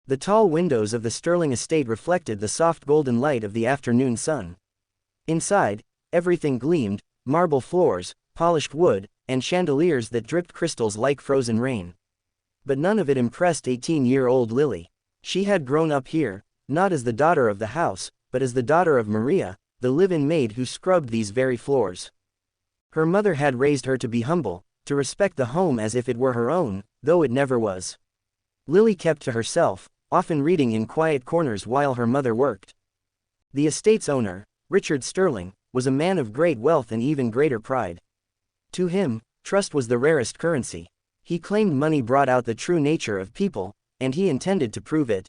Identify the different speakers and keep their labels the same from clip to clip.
Speaker 1: The tall windows of the Sterling estate reflected the soft golden light of the afternoon sun. Inside, everything gleamed: marble floors, polished wood, and chandeliers that dripped crystals like frozen rain. But none of it impressed 18-year-old Lily. She had grown up here, not as the daughter of the house, but as the daughter of Maria, the live-in maid who scrubbed these very floors. Her mother had raised her to be humble, to respect the home as if it were her own, though it never was. Lily kept to herself, often reading in quiet corners while her mother worked. The estate's owner, Richard Sterling, was a man of great wealth and even greater pride. To him, trust was the rarest currency. He claimed money brought out the true nature of people, and he intended to prove it.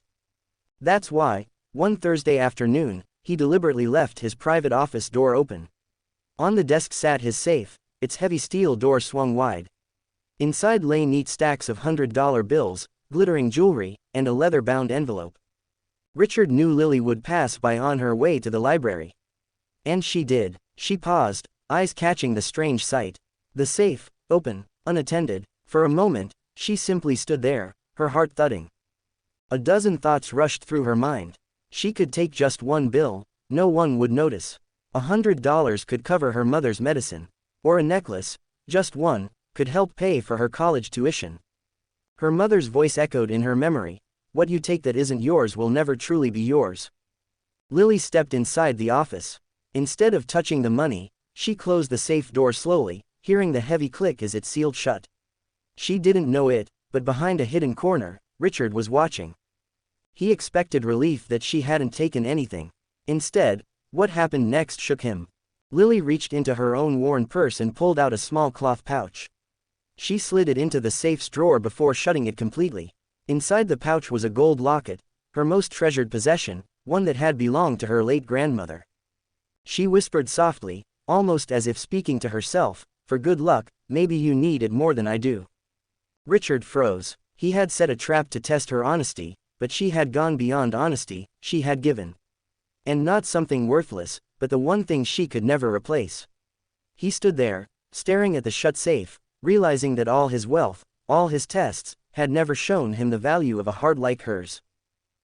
Speaker 1: That's why, one Thursday afternoon, he deliberately left his private office door open. On the desk sat his safe, its heavy steel door swung wide. Inside lay neat stacks of $100 bills, glittering jewelry, and a leather-bound envelope. Richard knew Lily would pass by on her way to the library. And she did. She paused, eyes catching the strange sight. The safe, open, unattended. For a moment, she simply stood there, her heart thudding. A dozen thoughts rushed through her mind. She could take just one bill, no one would notice. $100 could cover her mother's medicine. Or a necklace, just one, could help pay for her college tuition. Her mother's voice echoed in her memory: "What you take that isn't yours will never truly be yours." Lily stepped inside the office. Instead of touching the money, she closed the safe door slowly, hearing the heavy click as it sealed shut. She didn't know it, but behind a hidden corner, Richard was watching. He expected relief that she hadn't taken anything. Instead, what happened next shook him. Lily reached into her own worn purse and pulled out a small cloth pouch. She slid it into the safe's drawer before shutting it completely. Inside the pouch was a gold locket, her most treasured possession, one that had belonged to her late grandmother. She whispered softly, almost as if speaking to herself, "For good luck, maybe you need it more than I do." Richard froze. He had set a trap to test her honesty, but she had gone beyond honesty. She had given. And not something worthless, but the one thing she could never replace. He stood there, staring at the shut safe, realizing that all his wealth, all his tests, had never shown him the value of a heart like hers.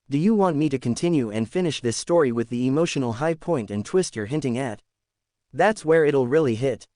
Speaker 1: Do you want me to continue and finish this story with the emotional high point and twist you're hinting at? That's where it'll really hit.